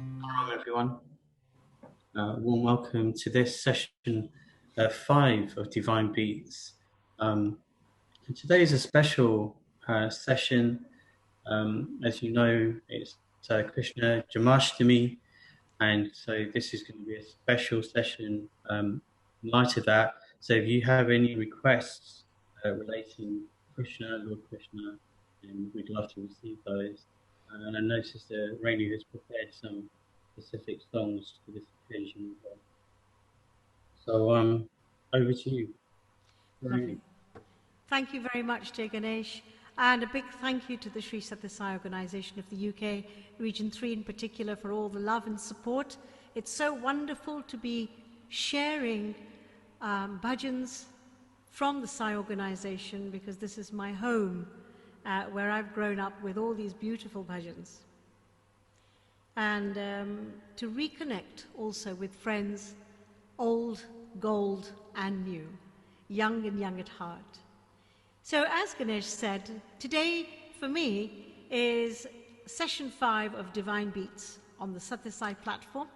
Hello, everyone. Warm welcome to this session 5 of Divine Beats. Today is a special session. As you know, it's Krishna Janamashtmi, and so this is going to be a special session in light of that. So if you have any requests relating Krishna, Lord Krishna, and we'd love to receive those. And I noticed that Renu has prepared some specific songs for this occasion. So over to you, Lovely. Renu. Thank you very much, dear Ganesh. And a big thank you to the Sri Sathya Sai Organisation of the UK, Region 3 in particular, for all the love and support. It's so wonderful to be sharing bhajans from the Sai Organisation, because this is my home, where I've grown up with all these beautiful bhajans. And to reconnect also with friends, old, gold and new, young and young at heart. So as Ganesh said, today for me is session 5 of Divine Beats on the Sathya Sai platform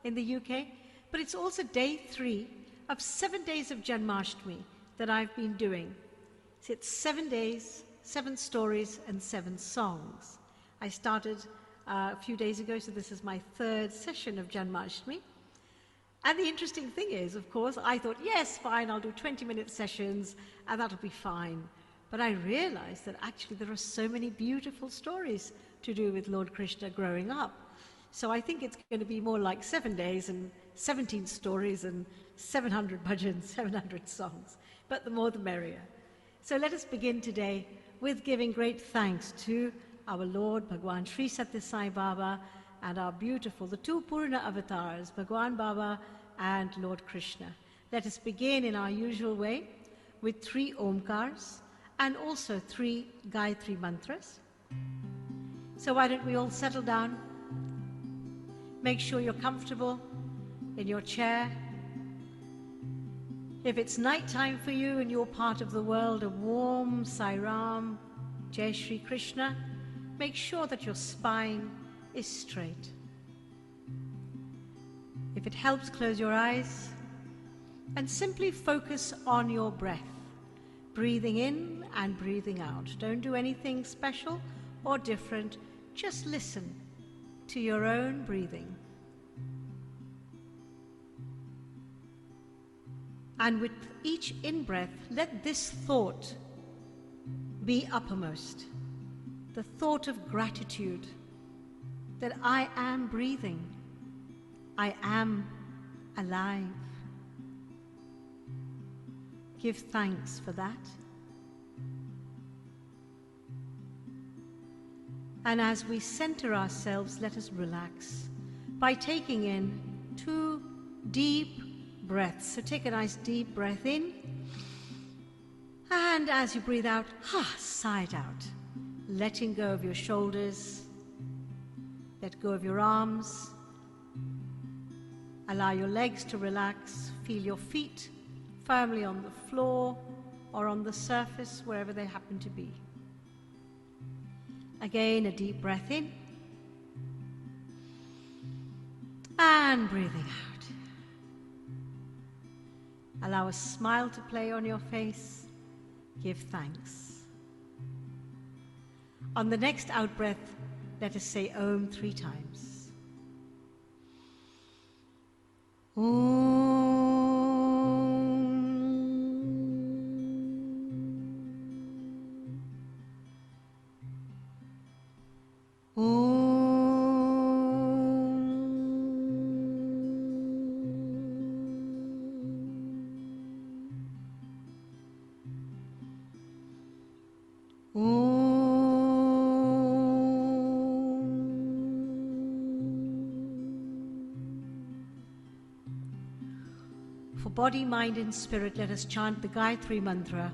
in the UK, but it's also day 3 of 7 days of Janmashtmi that I've been doing. So it's 7 days, 7 stories and 7 songs. I started a few days ago, so this is my 3rd session of Janmashtmi. And the interesting thing is, of course, I thought, yes, fine, I'll do 20-minute sessions and that'll be fine. But I realized that actually there are so many beautiful stories to do with Lord Krishna growing up. So I think it's going to be more like 7 days and 17 stories and 700 bhajans, 700 songs. But the more the merrier. So let us begin today with giving great thanks to our Lord, Bhagwan Sri Sathya Sai Baba, and our beautiful, the 2 Purna avatars, Bhagwan Baba and Lord Krishna. Let us begin in our usual way with 3 Omkars and also 3 Gayatri mantras. So why don't we all settle down? Make sure you're comfortable in your chair. If it's nighttime for you and you're part of the world, a warm Sai Ram, Jai Shri Krishna, make sure that your spine is straight. If it helps, close your eyes and simply focus on your breath, breathing in and breathing out. Don't do anything special or different, just listen to your own breathing. And with each in-breath, let this thought be uppermost, the thought of gratitude that I am breathing, I am alive. Give thanks for that. And as we center ourselves, let us relax by taking in 2 deep breaths. So take a nice deep breath in, and as you breathe out, sigh it out, letting go of your shoulders, let go of your arms, allow your legs to relax, feel your feet firmly on the floor or on the surface, wherever they happen to be. Again, a deep breath in and breathing out. Allow a smile to play on your face. Give thanks. On the next out-breath, let us say Om 3 times. Om. For body, mind and spirit, let us chant the Gayatri mantra,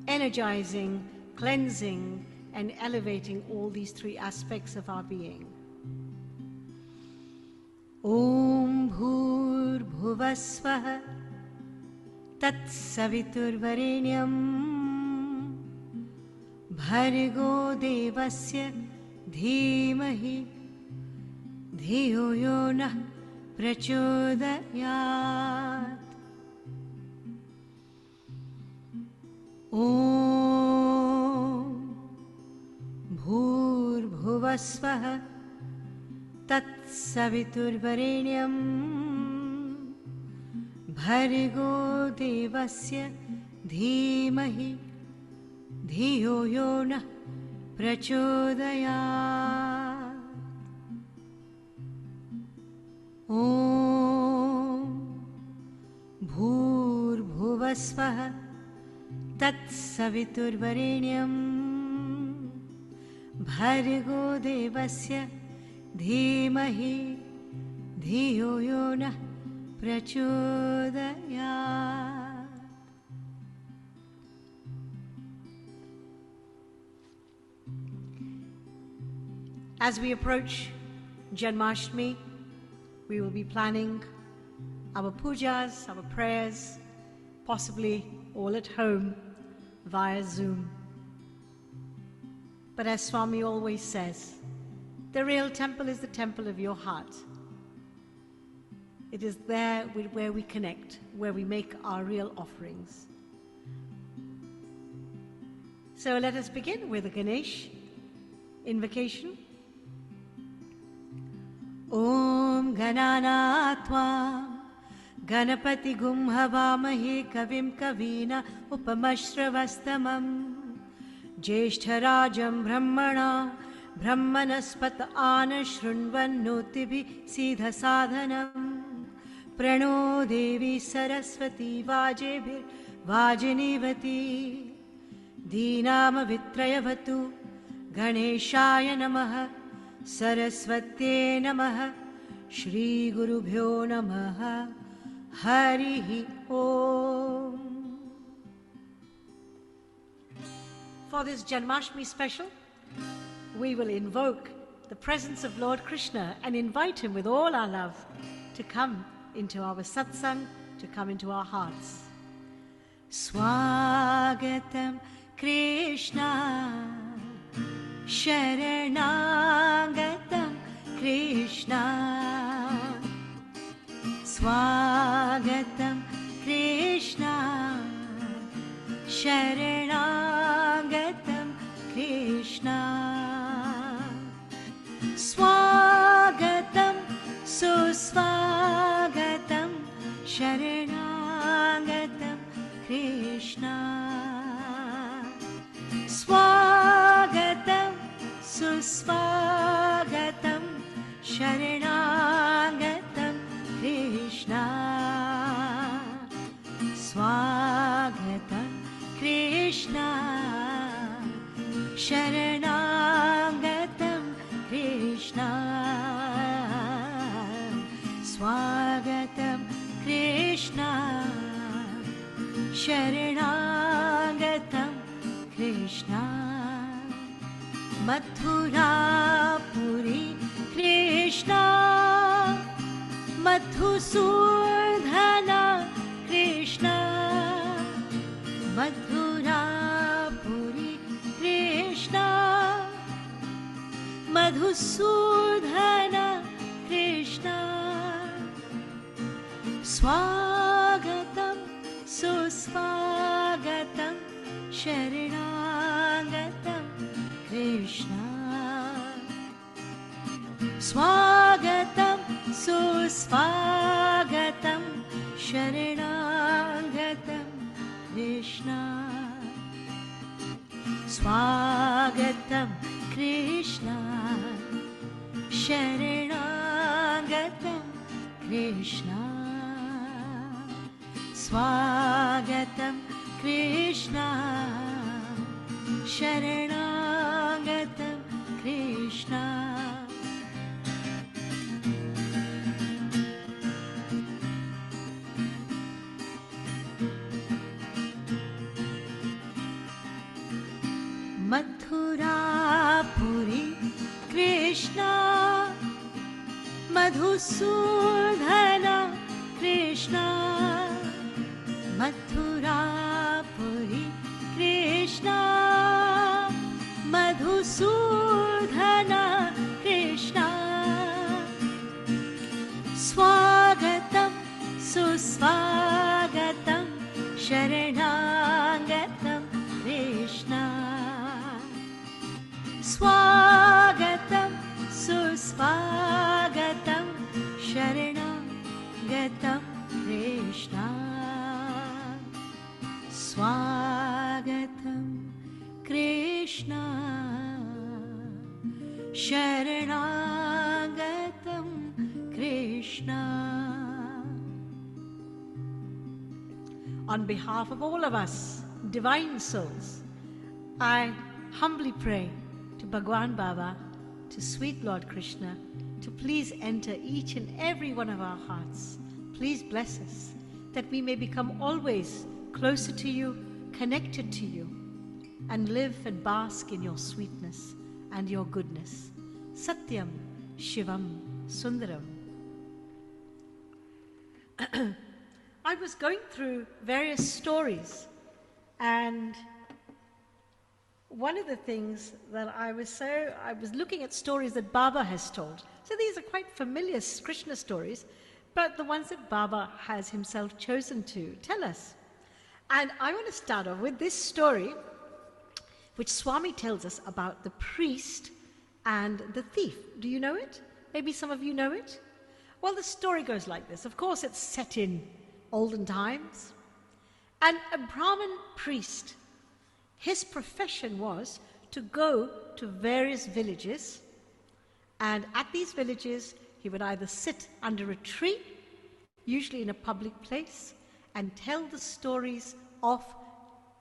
energizing, cleansing and elevating all these 3 aspects of our being. Om Bhur Bhuvasvaha Tat Saviturvarenyam Bhargo Devasya Dhimahi धियो यो नः प्रचोदयात्। ॐ भूर्भुवस्वः तत्सवितुर्वरेण्यं भर्गो देवस्य धीमहि धियो यो नः प्रचोदयात्। ॐ भूर्भुवस्वः तत्सवितुर्वरेण्यं भर्गो देवस्य धीमहि धियो यो नः प्रचोदयात्। As we approach Janmashtmi, we will be planning our pujas, our prayers, possibly all at home via Zoom. But as Swami always says, the real temple is the temple of your heart. It is there where we connect, where we make our real offerings. So let us begin with the Ganesh invocation. Om Ganana Tvam Ganapati Gum Havamahe Kavim Kavina Upamashravastamam Jeshtarajam Brahmana Brahmanaspat Ana Shrunvannotibhi Siddha Sadhanam Prano Devi Saraswati Vajebhir Vajanivati Deenama Vitrayavatu Ganeshaya Namaha Saraswate Namaha Shri Gurubhyo Namaha Harihi Om. For this Janmashtmi special, we will invoke the presence of Lord Krishna and invite him with all our love to come into our satsang, to come into our hearts. Swagatam Krishna Sharanagatam Krishna Swagatam Krishna Sharanagatam Krishna Swagatam Suswagatam Sharanagatam Krishna Swagatam Suswagatam Sharanagatam Krishna Swagatam Krishna Sharanagatam Krishna Swagatam Krishna Sharanagatam Krishna Mathurapuri Krishna Madhusudhana Krishna Mathurapuri Krishna Madhusudhana Krishna Swagatam Suswagatam Sharanagatam Krishna Swagatam Suswagatam Sharanagatam Krishna Swagatam Krishna Sharanagatam Krishna Swagatam Krishna Sharanagatam Krishna Mathurapuri Krishna Madhusudhana Krishna Mathurapuri Krishna Madhusudhana Krishna Swagatam Sharanagatam Krishna. Swagatam Krishna. Sharanagatam Krishna. On behalf of all of us, divine souls, I humbly pray to Bhagwan Baba, to sweet Lord Krishna, to please enter each and every one of our hearts. Please bless us, that we may become always closer to you, connected to you, and live and bask in your sweetness and your goodness. Satyam Shivam Sundaram. I was going through various stories, and one of the things that I was looking at stories that Baba has told. So these are quite familiar Krishna stories, but the ones that Baba has himself chosen to tell us. And I want to start off with this story, which Swami tells us about the priest and the thief. Do you know it? Maybe some of you know it? Well, the story goes like this. Of course, it's set in olden times. And a Brahmin priest, his profession was to go to various villages, and at these villages he would either sit under a tree, usually in a public place, and tell the stories of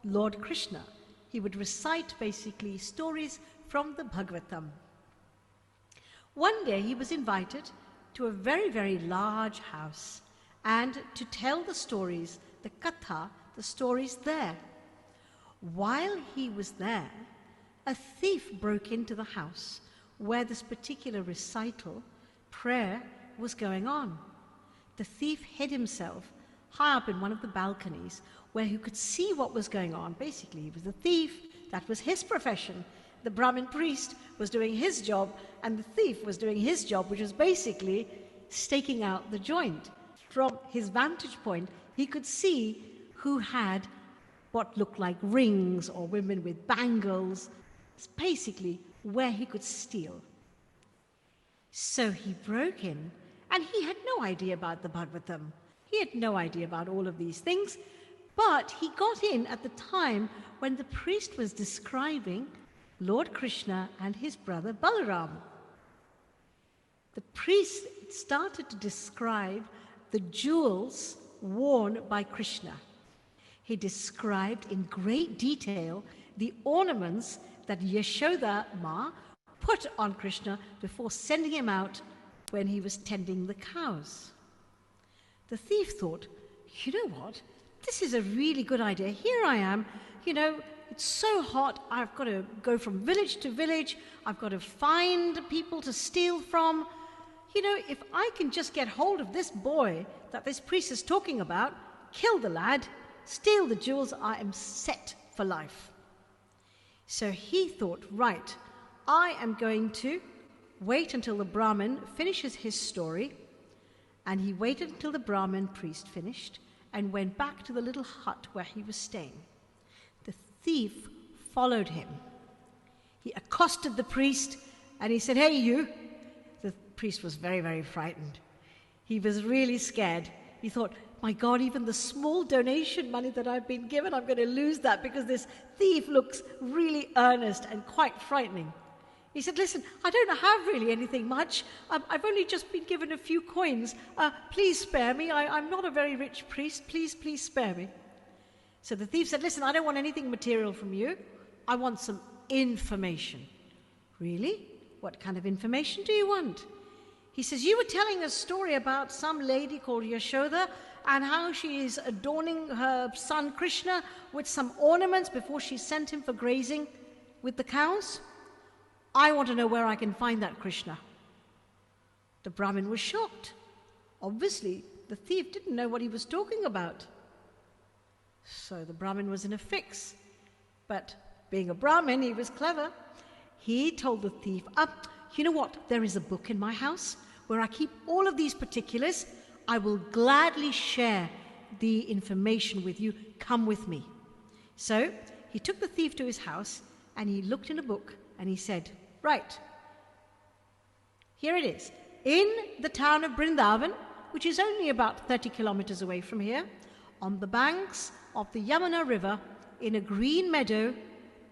Lord Krishna. He would recite basically stories from the Bhagavatam. One day he was invited to a very, very large house and to tell the stories, the katha, the stories there. While he was there, a thief broke into the house where this particular recital, prayer, was going on. The thief hid himself high up in one of the balconies where he could see what was going on. Basically, he was a thief. That was his profession. The Brahmin priest was doing his job, and the thief was doing his job, which was basically staking out the joint. From his vantage point, he could see who had what looked like rings or women with bangles. It's basically where he could steal. So he broke in, and he had no idea about the Bhagavatam. He had no idea about all of these things, but he got in at the time when the priest was describing Lord Krishna and his brother Balaram. The priest started to describe the jewels worn by Krishna. He described in great detail the ornaments that Yashoda Ma put on Krishna before sending him out when he was tending the cows. The thief thought, you know what? This is a really good idea. Here I am, it's so hot. I've got to go from village to village. I've got to find people to steal from. If I can just get hold of this boy that this priest is talking about, kill the lad, steal the jewels, I am set for life. So he thought, right, I am going to wait until the Brahmin finishes his story. And he waited until the Brahmin priest finished and went back to the little hut where he was staying. The thief followed him. He accosted the priest and he said, "Hey, you." The priest was very, very frightened. He was really scared. He thought, my God, even the small donation money that I've been given, I'm going to lose that because this thief looks really earnest and quite frightening. He said, listen, I don't have really anything much. I've only just been given a few coins. Please spare me. I'm not a very rich priest. Please spare me. So the thief said, listen, I don't want anything material from you. I want some information. Really? What kind of information do you want? He says, you were telling a story about some lady called Yashoda and how she is adorning her son Krishna with some ornaments before she sent him for grazing with the cows. I want to know where I can find that Krishna. The Brahmin was shocked. Obviously, the thief didn't know what he was talking about. So the Brahmin was in a fix. But being a Brahmin, he was clever. He told the thief, you know what? There is a book in my house where I keep all of these particulars. I will gladly share the information with you. Come with me. So he took the thief to his house and he looked in a book and he said, right, Here it is. In the town of Vrindavan, which is only about 30 kilometers away from here, on the banks of the Yamuna River, in a green meadow,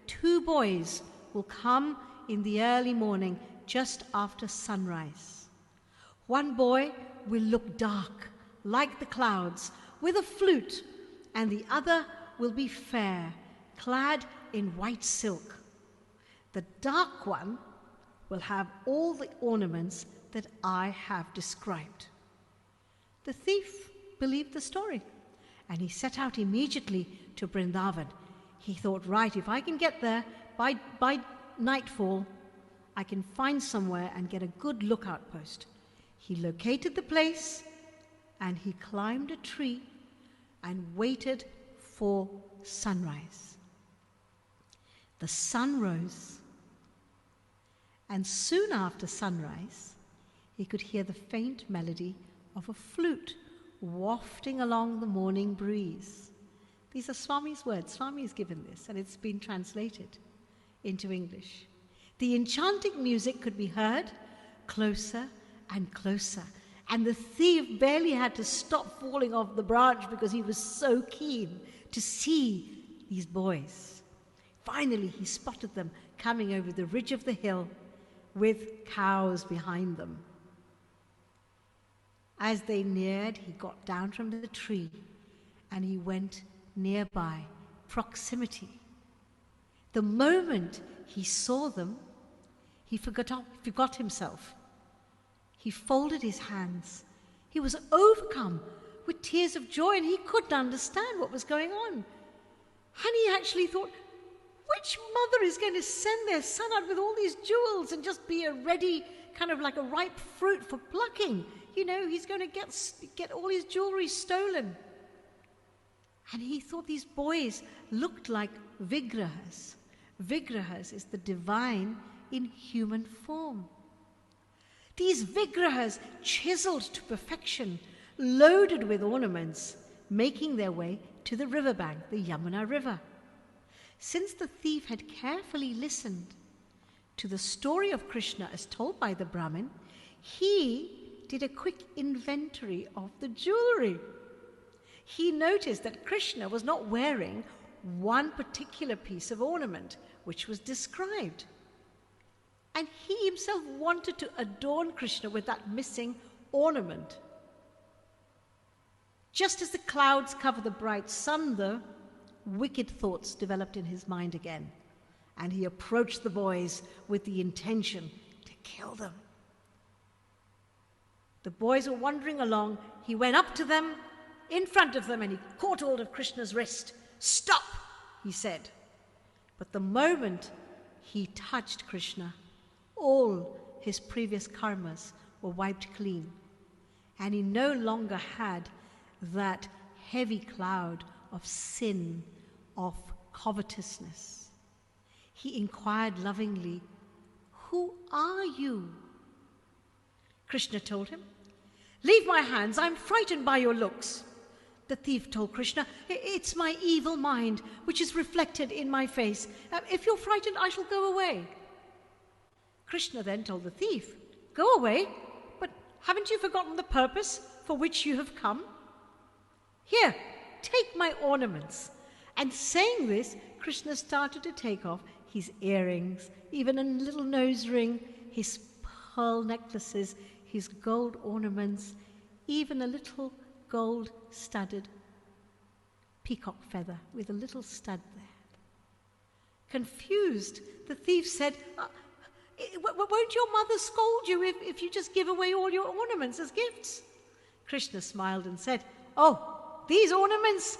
2 boys will come in the early morning just after sunrise. One boy will look dark, like the clouds, with a flute, and the other will be fair, clad in white silk. The dark one will have all the ornaments that I have described. The thief believed the story, and he set out immediately to Vrindavan. He thought, right, if I can get there by nightfall, I can find somewhere and get a good lookout post. He located the place, and he climbed a tree and waited for sunrise. The sun rose, and soon after sunrise, he could hear the faint melody of a flute wafting along the morning breeze. These are Swami's words. Swami has given this, and it's been translated into English. The enchanting music could be heard closer and closer, and the thief barely had to stop falling off the branch because he was so keen to see these boys. Finally, he spotted them coming over the ridge of the hill with cows behind them. As they neared, he got down from the tree and he went nearby, proximity. The moment he saw them, he forgot himself. He folded his hands. He was overcome with tears of joy, and he couldn't understand what was going on. And he actually thought, which mother is going to send their son out with all these jewels and just be a ready, kind of like a ripe fruit for plucking? You know, he's going to get all his jewelry stolen. And he thought these boys looked like vigrahas. Vigrahas is the divine in human form. These vigrahas, chiseled to perfection, loaded with ornaments, making their way to the riverbank, the Yamuna River. Since the thief had carefully listened to the story of Krishna as told by the Brahmin, he did a quick inventory of the jewelry. He noticed that Krishna was not wearing one particular piece of ornament, which was described. And he himself wanted to adorn Krishna with that missing ornament. Just as the clouds cover the bright sun, though, wicked thoughts developed in his mind again, and he approached the boys with the intention to kill them. The boys were wandering along. He went up to them, in front of them, and he caught hold of Krishna's wrist. "Stop," he said. But the moment he touched Krishna, all his previous karmas were wiped clean, and he no longer had that heavy cloud of sin, of covetousness. He inquired lovingly, "Who are you?" Krishna told him, "Leave my hands, I'm frightened by your looks." The thief told Krishna, "It's my evil mind which is reflected in my face. If you're frightened, I shall go away." Krishna then told the thief, "Go away, but haven't you forgotten the purpose for which you have come? Here, take my ornaments." And saying this, Krishna started to take off his earrings, even a little nose ring, his pearl necklaces, his gold ornaments, even a little gold-studded peacock feather with a little stud there. Confused, the thief said, "Won't your mother scold you if you just give away all your ornaments as gifts?" Krishna smiled and said, "Oh, these ornaments,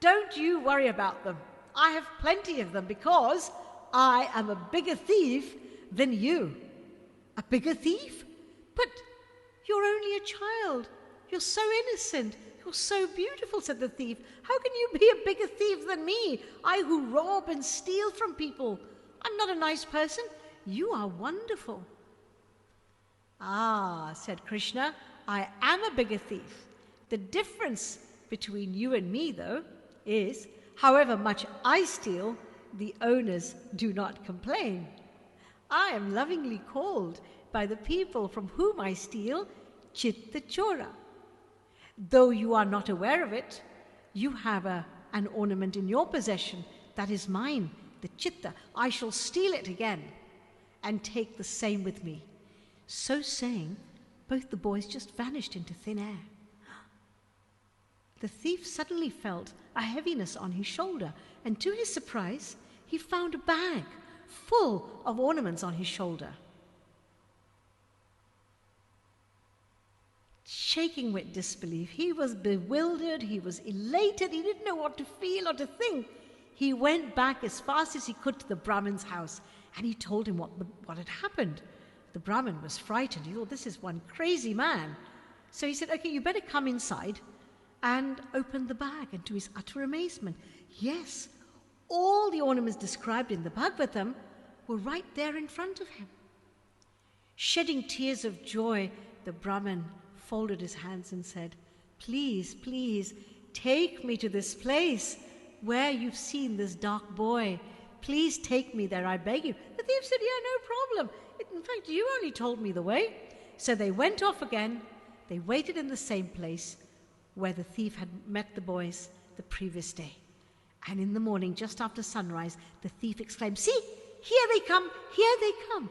don't you worry about them. I have plenty of them because I am a bigger thief than you." "A bigger thief? But you're only a child. You're so innocent. You're so beautiful," said the thief. "How can you be a bigger thief than me? I who rob and steal from people. I'm not a nice person. You are wonderful." "Ah," said Krishna, "I am a bigger thief. The difference between you and me, though, is however much I steal, the owners do not complain. I am lovingly called by the people from whom I steal Chitachora. Though you are not aware of it, you have an ornament in your possession that is mine, the chitta. I shall steal it again and take the same with me." So saying, both the boys just vanished into thin air. The thief suddenly felt a heaviness on his shoulder, and to his surprise, he found a bag full of ornaments on his shoulder. Shaking with disbelief, he was bewildered, he was elated, he didn't know what to feel or to think. He went back as fast as he could to the Brahmin's house, and he told him what had happened. The Brahmin was frightened. He thought, this is one crazy man. So he said, "Okay, you better come inside," and opened the bag. And to his utter amazement, yes, all the ornaments described in the Bhagavatam were right there in front of him. Shedding tears of joy, the Brahmin folded his hands and said, "Please, please, take me to this place where you've seen this dark boy. Please take me there, I beg you." The thief said, "Yeah, no problem. In fact, you only told me the way." So they went off again. They waited in the same place where the thief had met the boys the previous day. And in the morning, just after sunrise, the thief exclaimed, "See, here they come, here they come."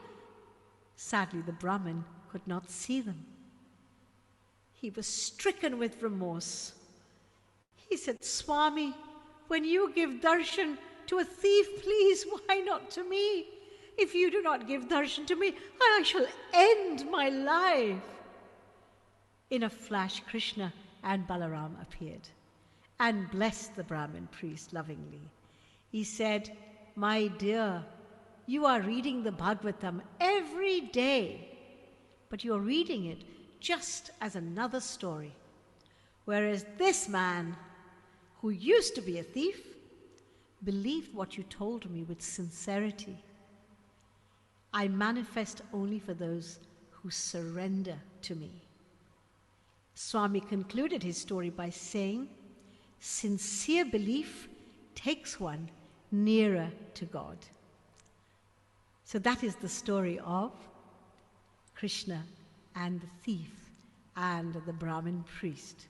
Sadly, the Brahmin could not see them. He was stricken with remorse. He said, "Swami, when you give darshan to a thief, please, why not to me? If you do not give darshan to me, I shall end my life." In a flash, Krishna and Balaram appeared and blessed the Brahmin priest lovingly. He said, "My dear, you are reading the Bhagavatam every day, but you're reading it just as another story. Whereas this man, who used to be a thief, believed what you told me with sincerity. I manifest only for those who surrender to me." Swami concluded his story by saying, "Sincere belief takes one nearer to God." So that is the story of Krishna and the thief and the Brahmin priest.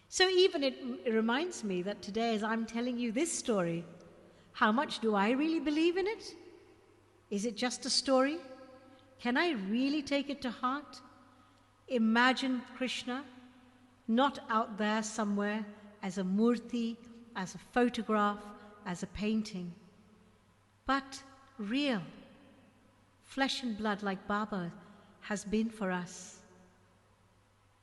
So even it reminds me that today, as I'm telling you this story, how much do I really believe in it? Is it just a story? Can I really take it to heart? Imagine Krishna not out there somewhere as a murti, as a photograph, as a painting, but real, flesh and blood like Baba has been for us.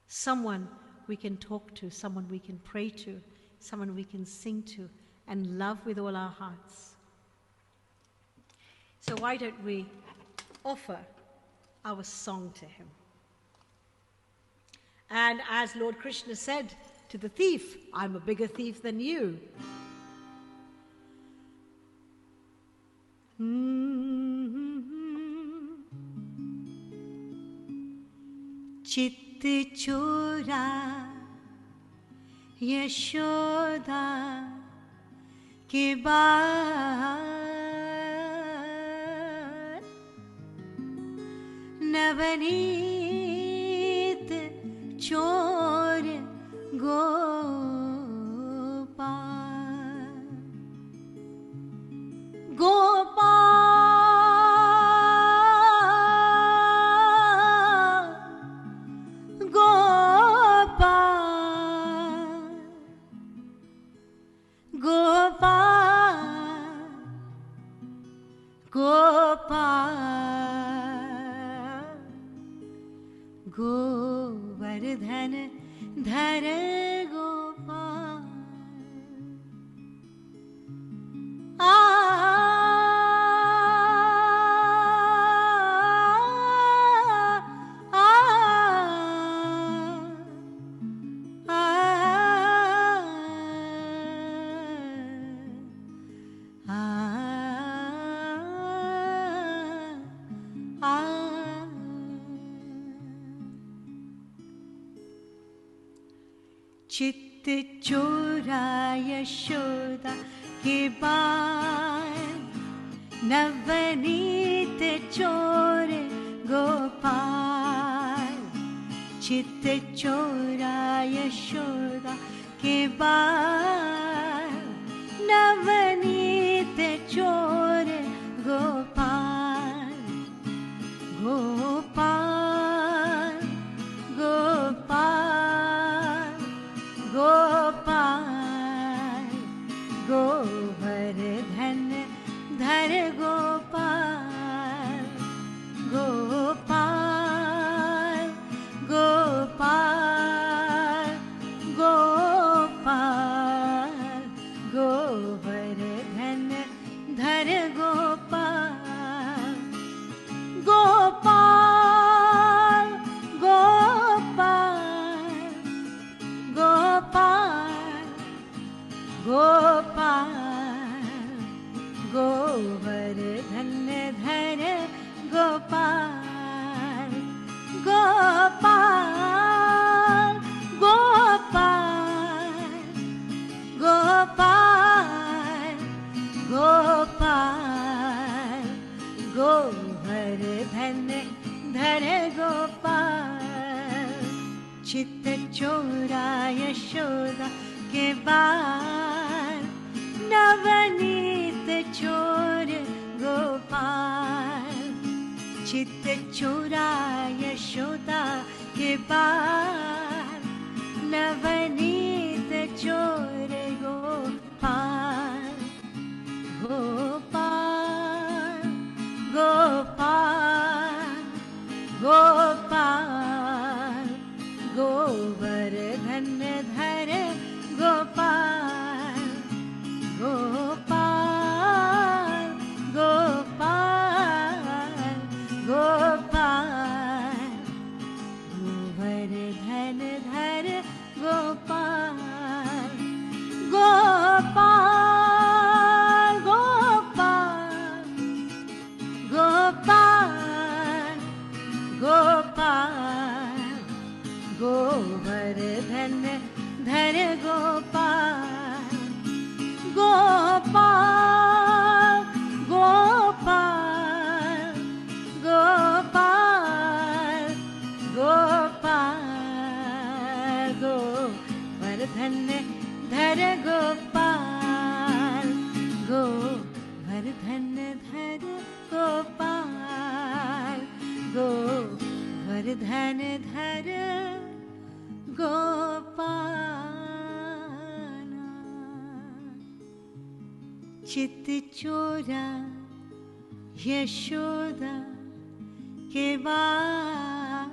Someone we can talk to, someone we can pray to, someone we can sing to and love with all our hearts. So why don't we offer our song to him? And as Lord Krishna said to the thief, "I'm a bigger thief than you." Chitachora Yashoda ke baad Navneet chor Gopal Govardhan Dhar Gopal. Chitachora Yashoda ke baad Navneet chore Gopal, चित्तचोरा Yashoda के बाल, नवनीत चोर गोपाल, गोपाल, गोपाल, गोपाल, गोवर्धन धर गोपाल, गोपाल, गोपाल, गोपाल, गोवर्धन धर गोपाल, गोपाल, गोपाल, गोपाल, गोपाल, गोवर्धन धर गोपाल, गोपाल, गोपाल, गोपाल, गोपाल, गोवर्धन धर गोपाल, चित्तचोरा यशोदा के बाल, नवनीत चोर गोपाल, चित्तचोरा यशोदा के बाल, नवनीत चोर गोपाल, गोपाल, गोपाल, गोपाल, गोवर्धन धर गोपाल, गोपाल, गोपाल, गोपाल, गोवर्धन धर गोपाल, गोपाल, गोपाल, गोपाल, गोपाल, गोवर्धन धर गोपाल, गोपाल, गोपाल, गोपाल, गोपाल, गोवर्धन धर गोपाल, गोवर्धन धर गोपाल, गोवर्धन धर गोपाल, चित्तचोरा यशोदा के बाल,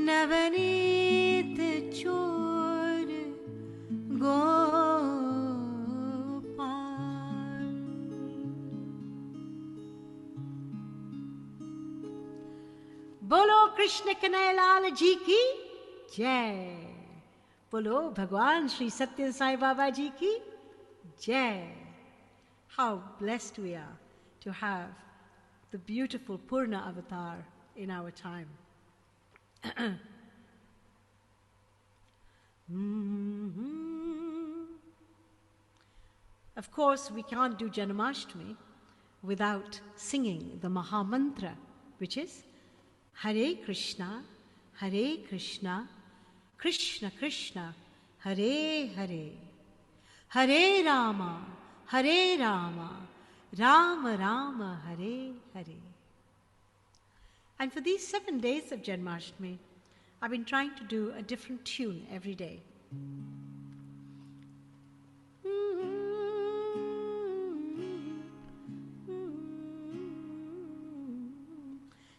नवनीत चोर गोपाल। बोलो कृष्ण कन्हैयालाल जी की जय, बोलो भगवान श्री सत्य साई बाबा जी की जय। How blessed we are to have the beautiful Purna avatar in our time. Of course, we can't do Janamashtmi without singing the Maha Mantra, which is Hare Krishna, Krishna Krishna, Hare Hare, Hare Rama, Rama Rama, Hare Hare. And for these 7 days of Janmashtami, I've been trying to do a different tune every day.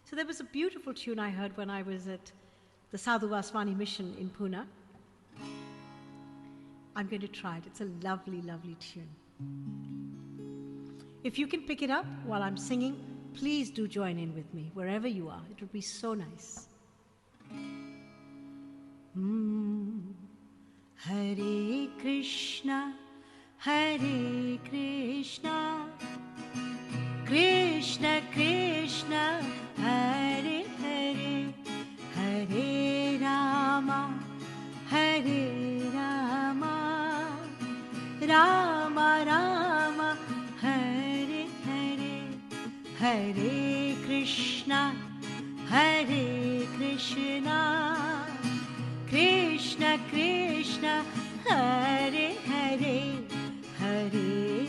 So there was a beautiful tune I heard when I was at the Sadhu Vaswani mission in Pune. I'm going to try it. It's a lovely, lovely tune. If you can pick it up while I'm singing, please do join in with me, wherever you are. It would be so nice. Hare Krishna, Krishna Krishna, Hare Hare, Hare Rama, Rama Rama, Hare Hare, Hare Krishna, Krishna Krishna, Hare Hare, Hare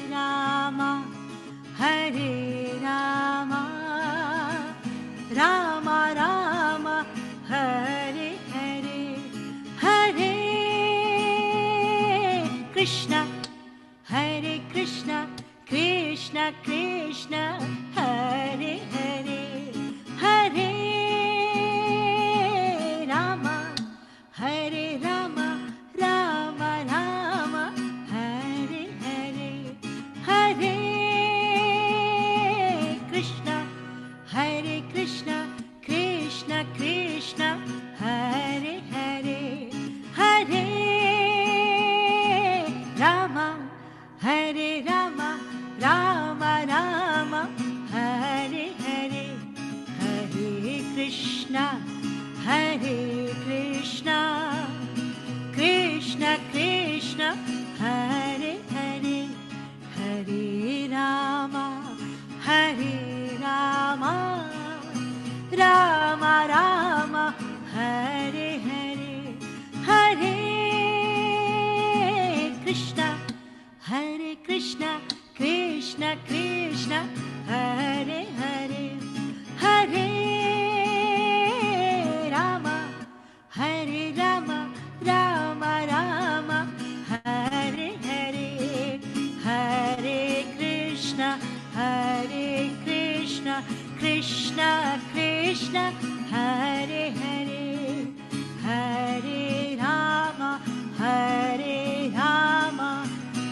Rama, Rama Rama, Hare Hare, Hare Krishna, Krishna Krishna, Hare Hare, Hare Rama, Rama Rama, Hare Hare, Hare Krishna, Krishna Krishna, Hare Hare, Hare Rama, Rama Rama, Hare Hare, Hare Krishna, Krishna Krishna, Hare Hare, Hare Rama, Rama Rama, Hare Hare, Hare Krishna, Krishna Krishna, Hare Hare, Hare Rama, Rama Rama, Hare Hare, Hare Krishna, Krishna Krishna, Hare Hare, Hare Rama,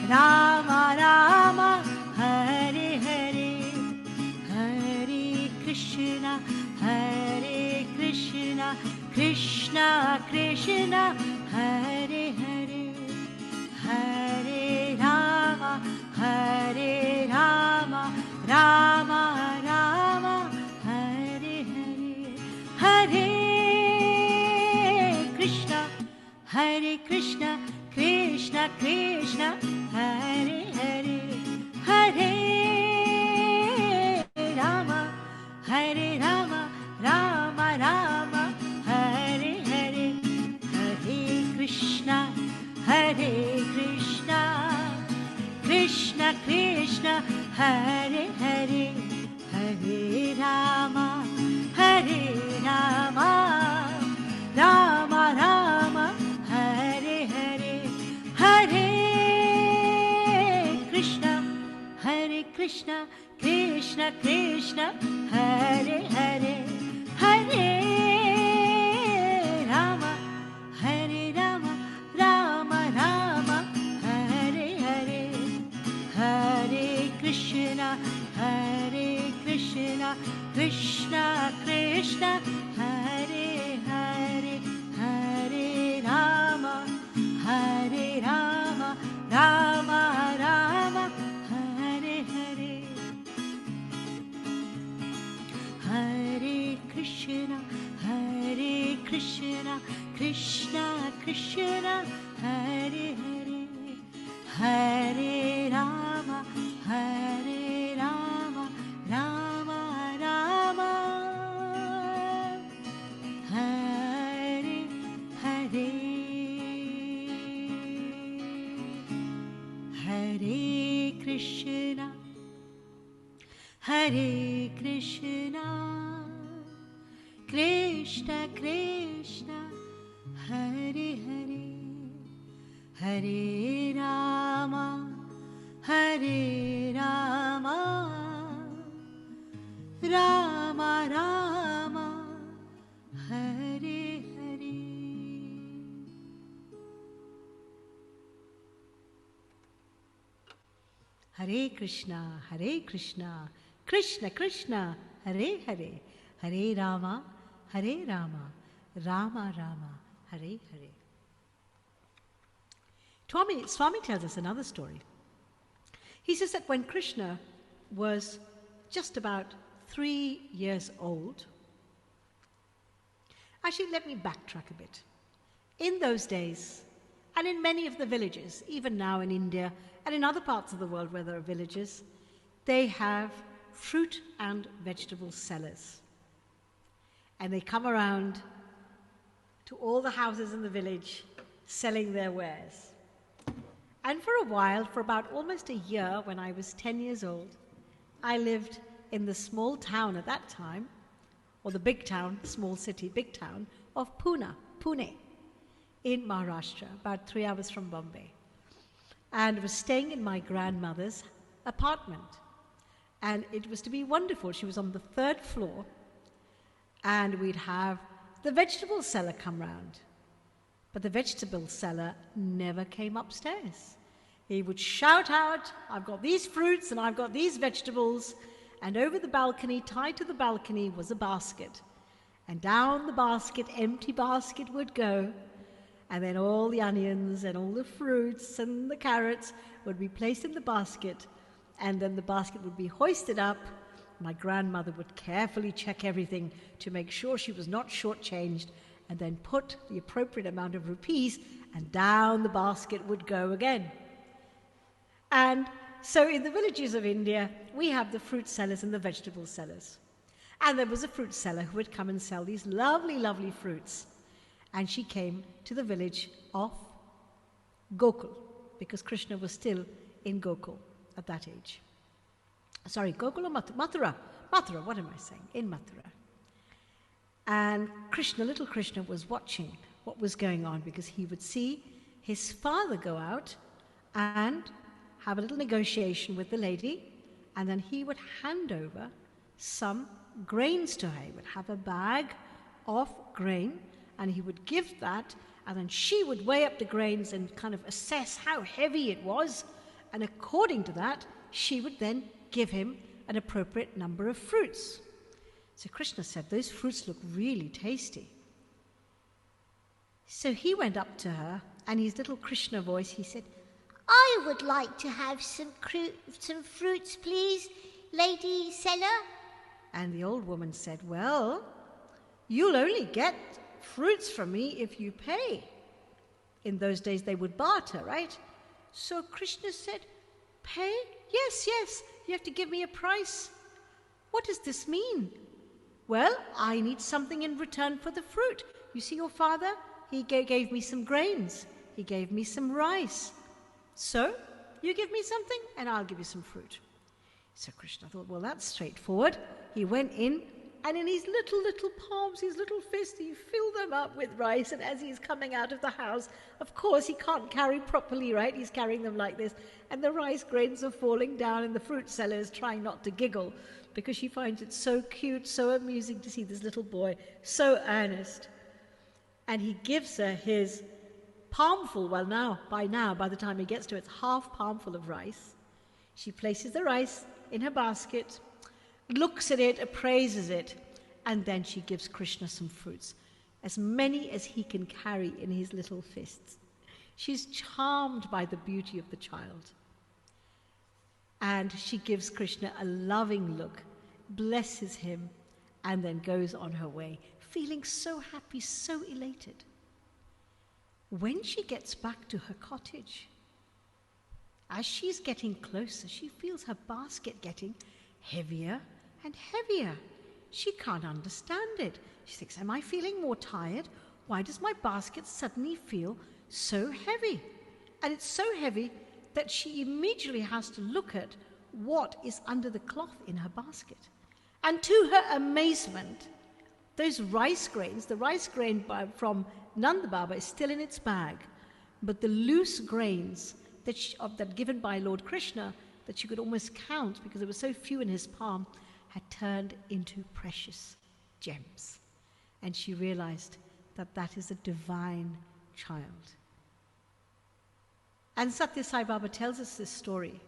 Rama Rama, Hare Hare, Hare Krishna, Krishna Krishna, Hare Hare, Hare Rama, Rama Rama, Hare Hare, Hare Krishna, Krishna Krishna, Hare Hare, Hare Rama, Rama Rama, Hare Hare, Hare Krishna, Krishna Krishna, Hare Hare, Hare Rama, Rama Rama, Hare Hare, Hare Krishna, Krishna Krishna, Hare Hare, Hare Rama, Rama Rama, Hare Hare, Hare Krishna, Krishna Krishna, Hare Hare, Hare Rama, Rama Rama, Hare Hare, Hare Krishna, Krishna Krishna, Hare Hare, Hare Rama, Rama Rama, Hare Hare, Hare Krishna, Krishna Krishna, Hare Hare, Hare Rama, Rama Rama, Hare Hare. Hare Krishna, Krishna Krishna, Hare Hare, Hare Rama, Rama Rama, Hare Hare. Swami tells us another story. He says that when Krishna was just about 3 years old, actually let me backtrack a bit. In those days, and in many of the villages, even now in India and in other parts of the world where there are villages, they have fruit and vegetable sellers. And they come around to all the houses in the village selling their wares. And for a while, for about almost a year, when I was 10 years old, I lived in the small town at that time, or the big town, small city, big town, of Pune, in Maharashtra, about 3 hours from Bombay. And was staying in my grandmother's apartment. And it was to be wonderful. She was on the 3rd floor, and we'd have the vegetable seller come round. But the vegetable seller never came upstairs. He would shout out, "I've got these fruits and I've got these vegetables." And over the balcony, tied to the balcony, was a basket. And down the basket, empty basket, would go. And then all the onions and all the fruits and the carrots would be placed in the basket. And then the basket would be hoisted up. My grandmother would carefully check everything to make sure she was not shortchanged, and then put the appropriate amount of rupees, and down the basket would go again. And so in the villages of India, we have the fruit sellers and the vegetable sellers. And there was a fruit seller who would come and sell these lovely, lovely fruits. And she came to the village of Gokul, because Krishna was still in Gokul at that age. Sorry, Gokul or Mathura? Mathura, what am I saying? In Mathura. And Krishna, little Krishna, was watching what was going on, because he would see his father go out and have a little negotiation with the lady, and then he would hand over some grains to her. He would have a bag of grain, and he would give that, and then she would weigh up the grains and kind of assess how heavy it was, and according to that, she would then give him an appropriate number of fruits. So Krishna said, "Those fruits look really tasty." So he went up to her, and his little Krishna voice, he said, "I would like to have some fruits, please, lady seller." And the old woman said, "Well, you'll only get fruits from me if you pay." In those days they would barter, right? So Krishna said, "Pay? Yes, you have to give me a price." "What does this mean?" "Well, I need something in return for the fruit. You see your father? He gave me some grains. He gave me some rice. So, you give me something and I'll give you some fruit." So Krishna thought, well, that's straightforward. He went in, and in his little palms, his little fist, he filled them up with rice. And as he's coming out of the house, of course, he can't carry properly, right? He's carrying them like this. And the rice grains are falling down, and the fruit seller is trying not to giggle, because she finds it so cute, so amusing to see this little boy, so earnest. And he gives her his palmful, by the time he gets to it, it's half palmful of rice. She places the rice in her basket, looks at it, appraises it, and then she gives Krishna some fruits, as many as he can carry in his little fists. She's charmed by the beauty of the child. And she gives Krishna a loving look, blesses him, and then goes on her way, feeling so happy, so elated. When she gets back to her cottage, as she's getting closer, she feels her basket getting heavier and heavier. She can't understand it. She thinks, am I feeling more tired? Why does my basket suddenly feel so heavy? And it's so heavy that she immediately has to look at what is under the cloth in her basket. And to her amazement, those rice grains, the rice grain from Nanda Baba is still in its bag, but the loose grains that given by Lord Krishna, that she could almost count because there were so few in his palm, had turned into precious gems. And she realized that that is a divine child. And Satya Sai Baba tells us this story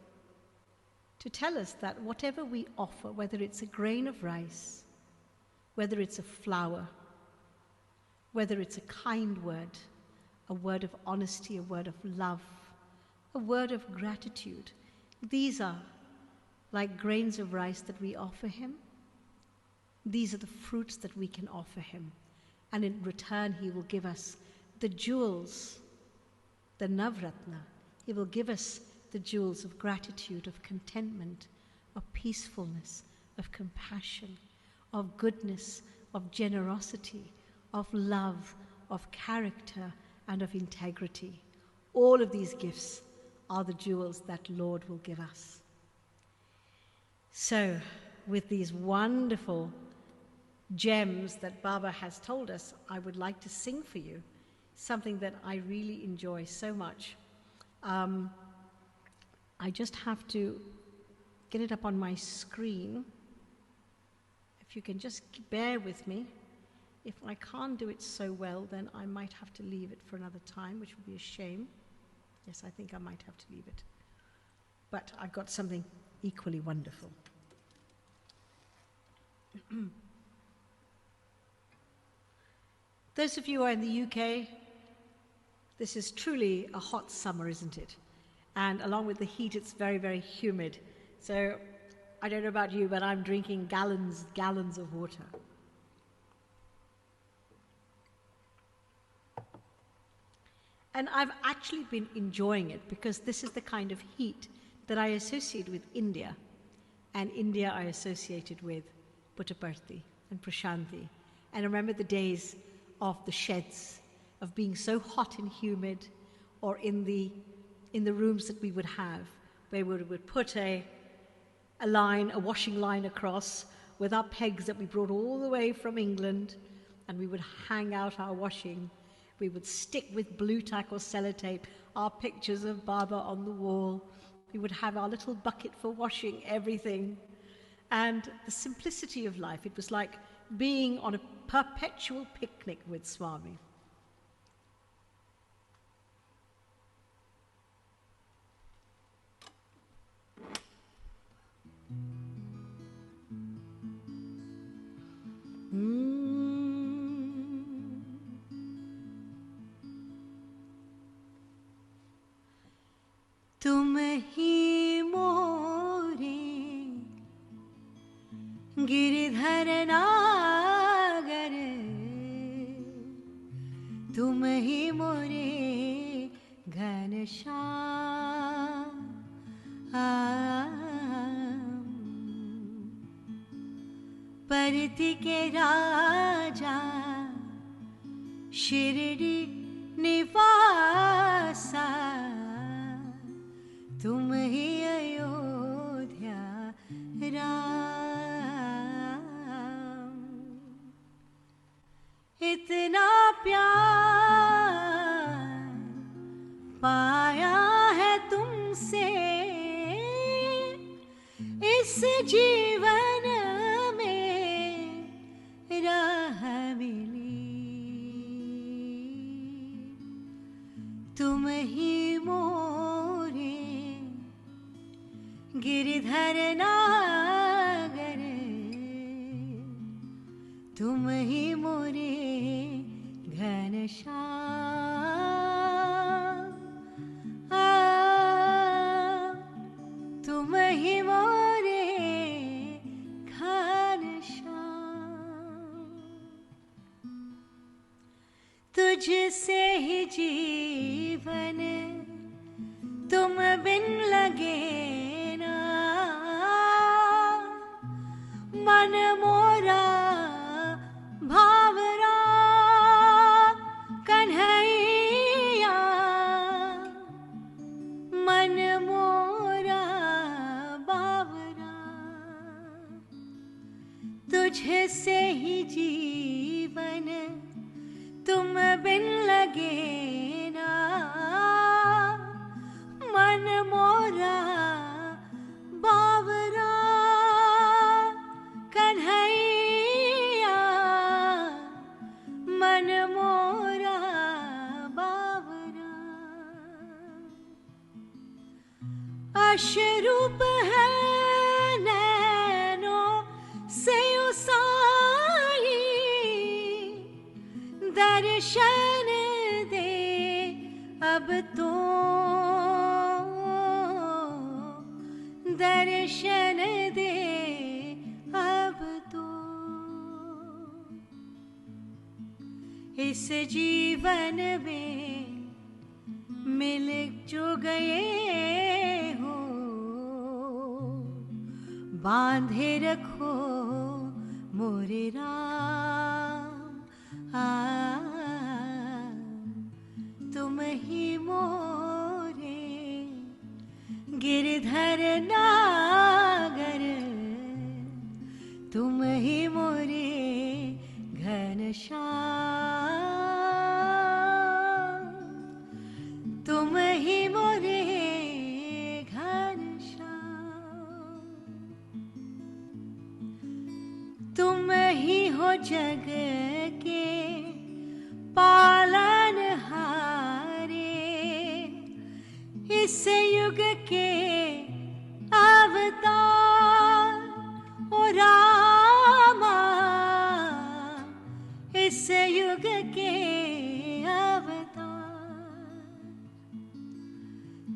to tell us that whatever we offer, whether it's a grain of rice, whether it's a flower, whether it's a kind word, a word of honesty, a word of love, a word of gratitude, these are like grains of rice that we offer him. These are the fruits that we can offer him. And in return, he will give us the jewels, the Navratna. He will give us the jewels of gratitude, of contentment, of peacefulness, of compassion, of goodness, of generosity, of love, of character, and of integrity. All of these gifts are the jewels that Lord will give us. So, with these wonderful gems that Baba has told us, I would like to sing for you something that I really enjoy so much. I just have to get it up on my screen. If you can just bear with me. If I can't do it so well, then I might have to leave it for another time, which would be a shame. Yes, I think I might have to leave it. But I've got something equally wonderful. Those of you who are in the UK, this is truly a hot summer, isn't it? And along with the heat, it's very, very humid. So I don't know about you, but I'm drinking gallons of water. And I've actually been enjoying it because this is the kind of heat that I associate with India. And India I associated with Puttaparthi and Prashanthi. And I remember the days of the sheds, of being so hot and humid, or in the rooms that we would have, where we would put a washing line across with our pegs that we brought all the way from England, and we would hang out our washing. We would stick with blue tack or sellotape our pictures of Baba on the wall. We would have our little bucket for washing everything. And the simplicity of life, it was like being on a perpetual picnic with Swami. तुम ही मोरे गिरधर नागर, तुम ही मोरे घनश्याम, परति के राजा शिरडी निवासा, तुम ही अयोध्या राम। इतना प्यार पाया है तुमसे इस जीवन में राह मिली, तुम ही गिरिधर नागर, तुम ही मोरे घनश्याम, तुम ही मोरे घनश्याम। तुझसे ही जीवन तुम बिन लगे मन मोरा भावरा कन्हैया, मन मोरा बावरा। तुझे से ही जीवन तुम बिन लगे ना, मन मोरा बावरा कन्हैया, मन मोरा बावरा। अशरूप है नैनों से उसाई, दर्शन दे अब तो, दर्शन दे अब तो। इस जीवन में मिल जो गए हो बांधे रखो मोरे राम, तुम ही मोरे गिरधर नागर, तुम ही मोरे घनश्याम, तुम ही मोरे घनश्याम, तुम ही हो जग के पालनहारे, इस युग के अवतार ओ रामा, इस युग के अवतार,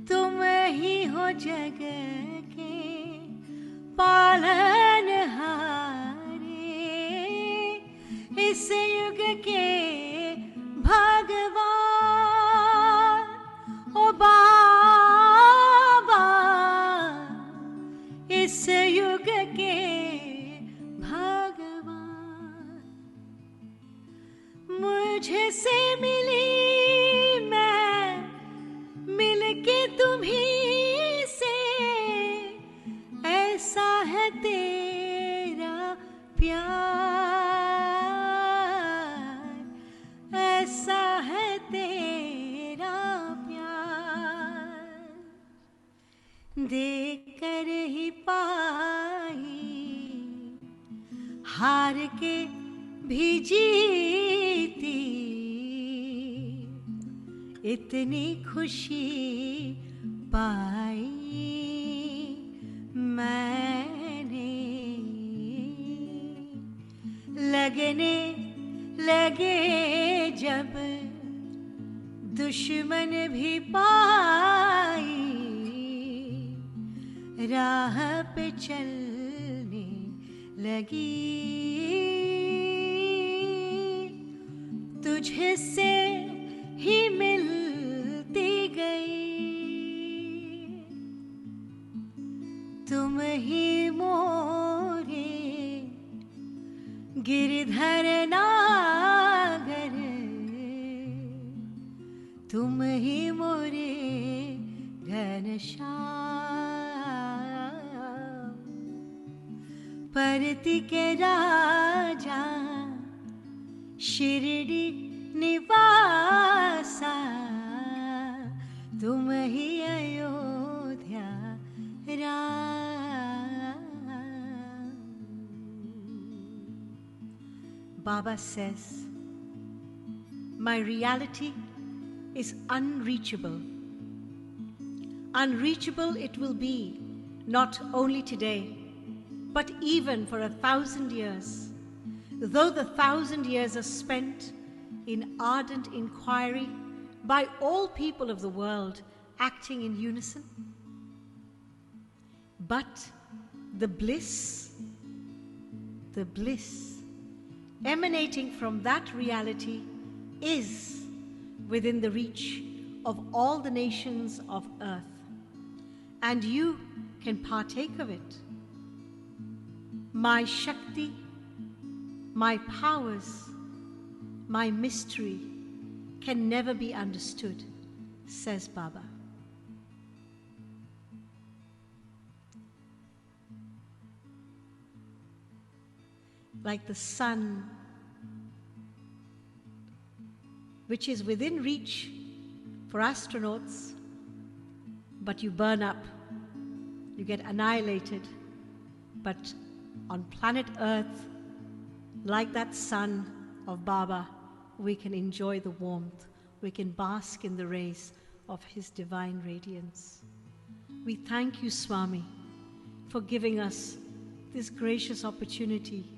तुम ही हो जग के पालनहारे, इस युग के भगवान ओ बाबा, इस युग के भगवान। मुझे से मिली मैं मिल के तुम्हीं से, ऐसा है तेरा प्यार, ऐसा है तेरा प्यार, देकर ही पाई हार के भी जीती, इतनी खुशी पाई मैंने, लगने लगे जब दुश्मन भी पाई, राह पे चलने लगी, तुझे से ही मिलती गई, तुम ही मोरे गिरधर नागर, तुम ही मोरे घनश्याम, परती के राजा शिरडी निवासा, तुम ही Ayodhya Ram. Baba says, my reality is unreachable. Unreachable it will be, not only today, but even for 1,000 years. Though the 1,000 years are spent in ardent inquiry by all people of the world acting in unison. But the bliss emanating from that reality is within the reach of all the nations of earth, and you can partake of it. My Shakti, my powers, my mystery can never be understood, says Baba. Like the sun, which is within reach for astronauts, but you burn up, you get annihilated. But on planet Earth, like that sun of Baba, we can enjoy the warmth, we can bask in the rays of his divine radiance. We thank you, Swami, for giving us this gracious opportunity.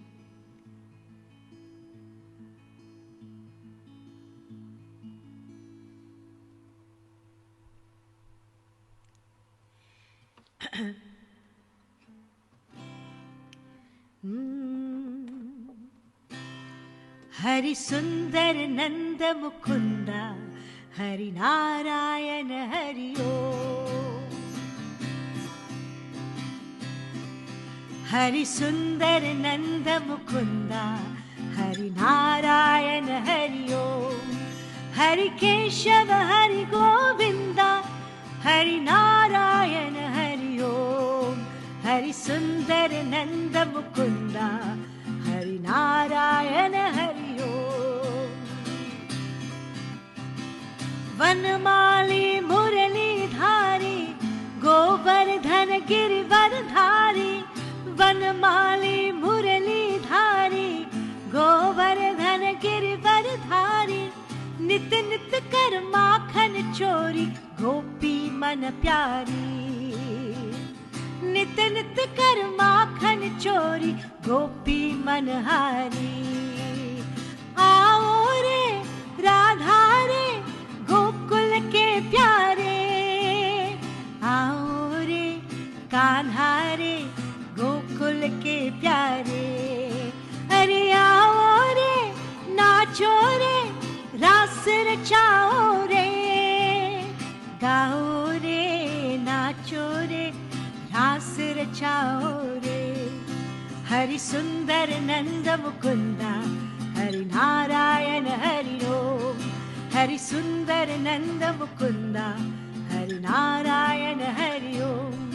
Hari सुंदर नंद मुकुंदा, हरि नारायण हरि ओम। Hari Sundar Nanda Mukunda, Hari Narayan Hari Om, Hari Keshava Hari Govinda, Hari Narayan Hari Om, Hari Sundar Nanda Mukunda, Hari Narayan Hari Om. Vanmali Murali Dhari, Govardhan Girivardhari, Vanmali Murali Dhari, Govardhan Girivardhari, Nit Nit Kar Makhan Chori, Gopi Man Pyari, Nit Nit Kar Makhan Chori, Gopi Man Hari. Aao re Radha re Gokul के प्यारे, आओ रे कान्हा रे गोकुल के प्यारे, अरे आओ रे नाचो रे रास रचाओ रे, गाओ रे नाचो रे रास रचाओ रे. हरि सुंदर नंद मुकुंदा, हरि नारायण हरि ओम, Hari Sundar Nanda Mukunda, Hari Narayan Hari Om,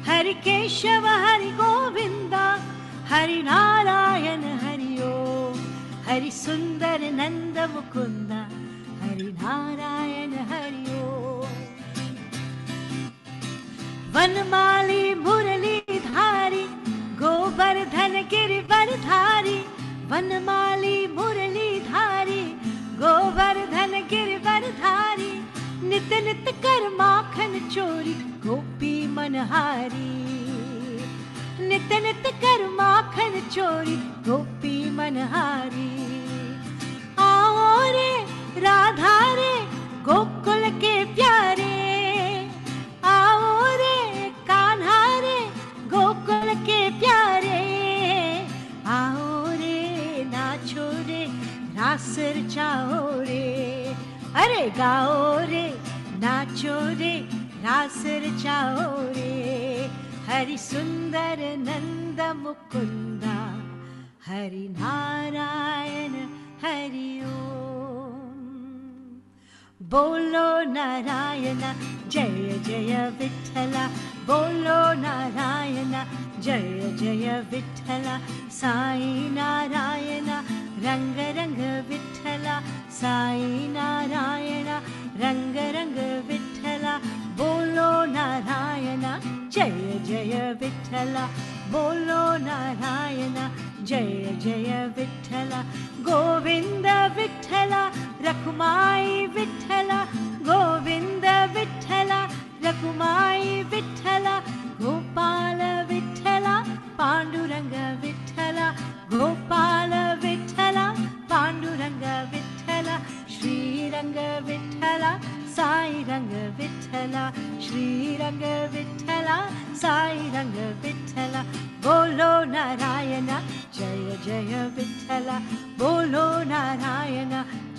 Hari Keshava Hari Govinda, Hari Narayan Hari Om, Hari Sundar Nanda Mukunda, Hari Narayan Hari Om. Vanmali Murali Dhari, Govardhan Girivardhari, Vanmali Murali Dhari, Govardhan Girivardhari, Nit Nit Kar Makhan Chori, Gopi Manhari, Nit Nit Kar Makhan Chori, Gopi Manhari. Aao re Radha re Gokul ke pyare, Aao re Kanha re Gokul ke pyare, Aao re nacho re रास रचाओ रे, अरे गाओ रे नाचो रे रास रचाओ रे. हरि सुंदर नंद मुकुंदा, हरि नारायण हरि ओम. बोलो नारायण जय जय विठ्ठला, बोलो नारायण जय जय विठ्ठला, साई नारायण रंग रंग विठ्ठला, साई नारायण रंग रंग विठ्ठला. बोलो नारायण जय जय विठ्ठला, बोलो नारायण जय जय विठ्ठला. गोविंद विठ्ठला रखुमाई विठ्ठला, गोविंद विठ्ठला रखुमाई विठ्ठला. गोपाल विठ्ठला पांडुरंग विठ्ठला, गोपाल विठ्ठला पांडुरंग विठ्ठला. श्रीरंग विठ्ठला साई रंग विठ्ठला, श्रीरंग विठ्ठला साई रंग विठ्ठला. बोलो नारायण जय जय विठ्ठला, बोलो नारायण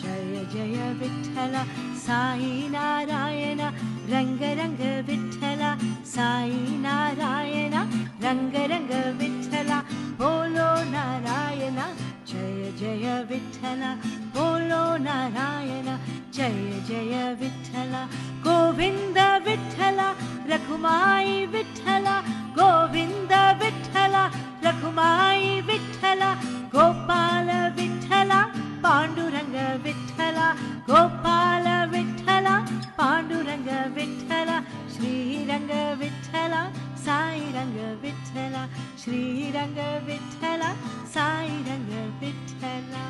जय जय विठ्ठला. साई नारायण रंग रंग विठ्ठला, साई नारायण रंग रंग विठ्ठला. बोलो नारायण जय जय विठ्ठला, बोलो नारायण जय जय विठ्ठला. गोविंद विठ्ठला रखुमाई विठ्ठला, गोविंद विठ्ठला रखुमाई विठ्ठला. गोपाल विठ्ठला पांडुरंग विठ्ठला, गोपाल विठ्ठला पांडुरंग विठ्ठला. श्रीरंग विठ्ठला साई रंग विठ्ठला, श्रीरंग विठ्ठला साई रंग विठ्ठला.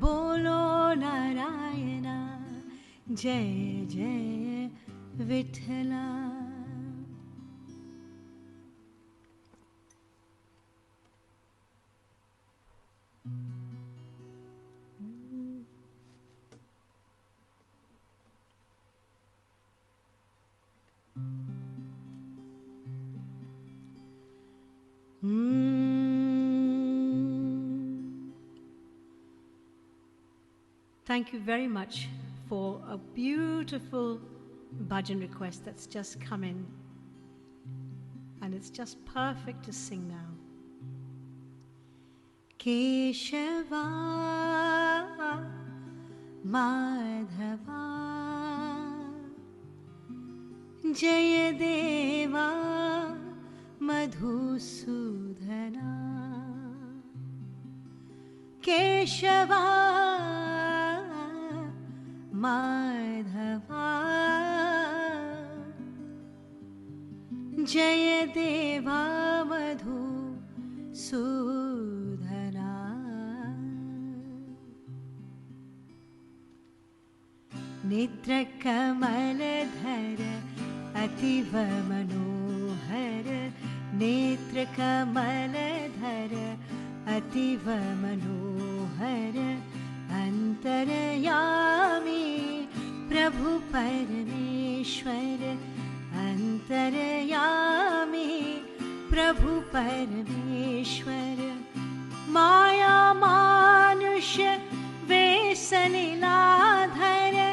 बोलो नारायण जय जय Vitthala. Thank you very much for a beautiful bhajan request that's just come in. And it's just perfect to sing now. Keshava Madhava Jayadeva Madhusudhana Keshava Madhava Jayadeva Madhusudhana Netrakamalodhara Ativa Manohara Netrakamalodhara Ativa Manohara Antarayami Prabhu Parameshwara Antarayami Prabhu Parameshwara Maya Manusha Vesaliladhara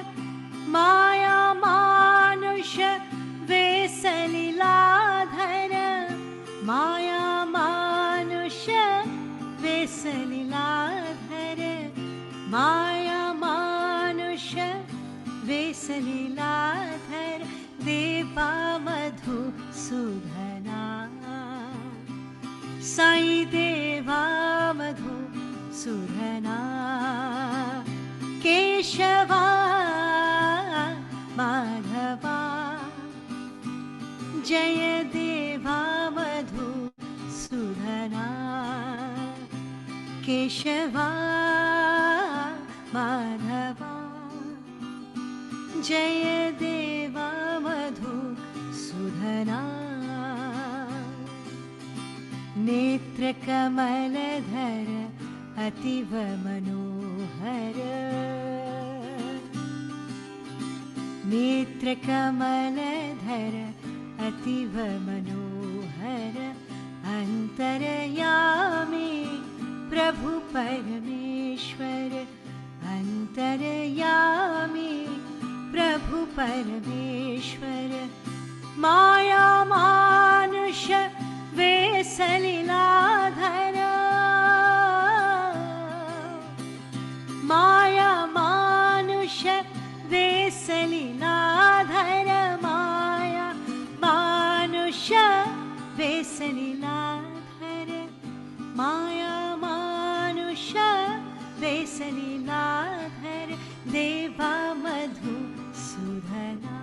Maya Manusha Vesaliladhara Maya Manusha Vesaliladhara Maya Manusha Vesaliladhara Deva Madhusudhana Sai Deva Madhusudhana Keshava Madhava Jayadeva Madhusudhana Keshava Madhava Jayadeva Madhusudhana Netrakamalodhara Ativa Manohara Netrakamalodhara Ativa Manohara Antarayami Prabhu Parameshwara Antarayami Prabhu Parameshwara Maya Manusha Vesaliladhara Maya Manusha Vesaliladhara Maya Manusha Vesaliladhara Maya Manusha Vesaliladhara Deva Madhusudhana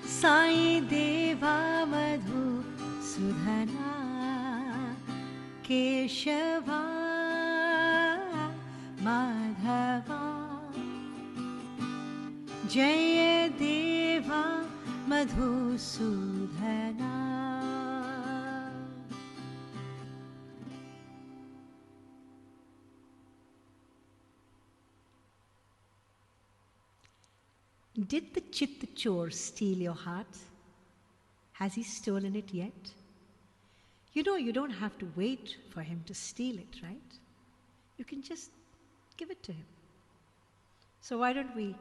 Sai Deva Madhusudhana Keshava Madhava Jayadeva Madhusudhana. Did the Chitachora steal your heart? Has he stolen it yet? You know, you don't have to wait for him to steal it, right? You can just give it to him. So why don't we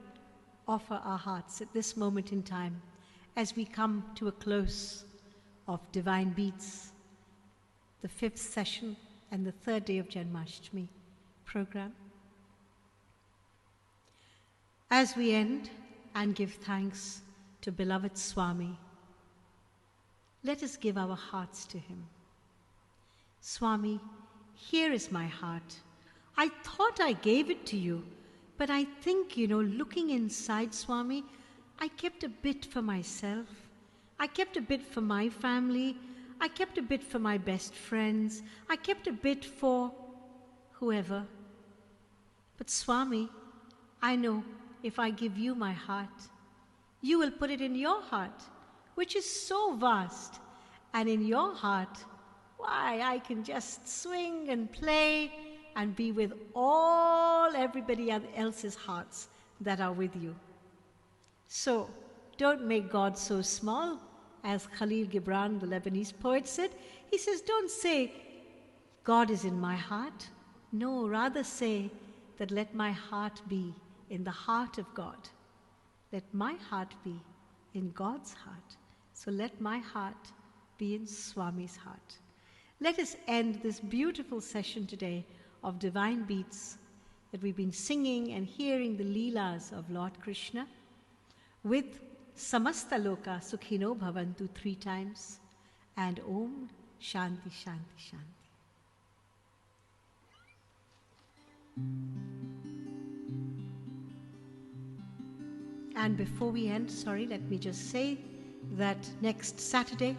offer our hearts at this moment in time as we come to a close of Divine Beats, the 5th session and the 3rd day of Janmashtmi program. As we end and give thanks to beloved Swami, let us give our hearts to him. Swami, here is my heart. I thought I gave it to you, but I think, looking inside, Swami, I kept a bit for myself. I kept a bit for my family. I kept a bit for my best friends. I kept a bit for whoever. But Swami, I know if I give you my heart, you will put it in your heart, which is so vast. And in your heart, why, I can just swing and play and be with everybody else's hearts that are with you. So, don't make God so small, as Khalil Gibran, the Lebanese poet, said. He says, don't say, God is in my heart. No, rather say that let my heart be in the heart of God. Let my heart be in God's heart. So let my heart be in Swami's heart. Let us end this beautiful session today of divine beats that we've been singing and hearing the Leelas of Lord Krishna with Samasta Loka Sukhino Bhavantu 3 times and Om Shanti Shanti Shanti. And before we end, let me just say that next Saturday,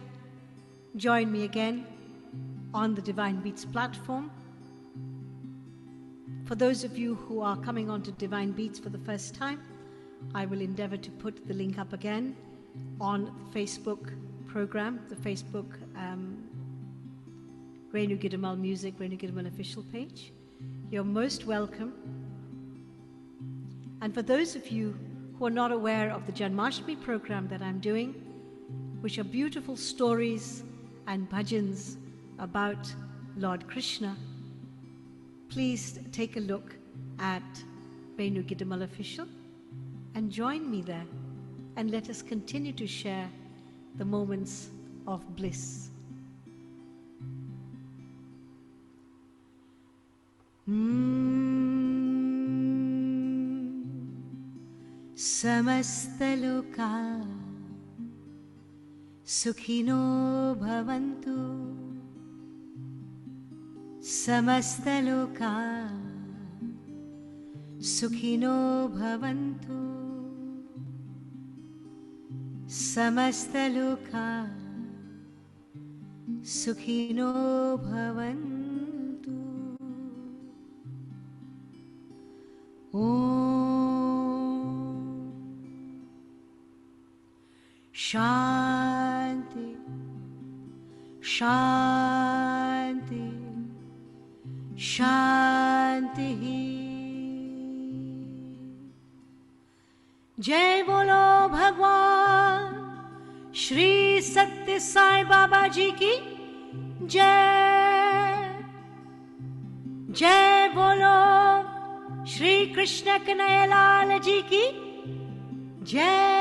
join me again on the Divine Beats platform. For those of you who are coming onto Divine Beats for the first time, I will endeavor to put the link up again on the Facebook program, the Facebook Renu Gidoomal Music, Renu Gidoomal official page. You're most welcome. And for those of you who are not aware of the Janmashtmi program that I'm doing, which are beautiful stories and bhajans about Lord Krishna, please take a look at Renu Gidoomal Official and join me there, and let us continue to share the moments of bliss. Samastaloka Sukhino Bhavantu. Samastaloka Sukhino Bhavantu. Samastaloka Sukhino Bhavantu. Om Shanti Shanti Shanti. Jai Bolo Bhagwan Shri Satya Sai Baba Ji ki Jai. Jai Bolo Shri Krishna Kanhaiyalal Ji ki Jai.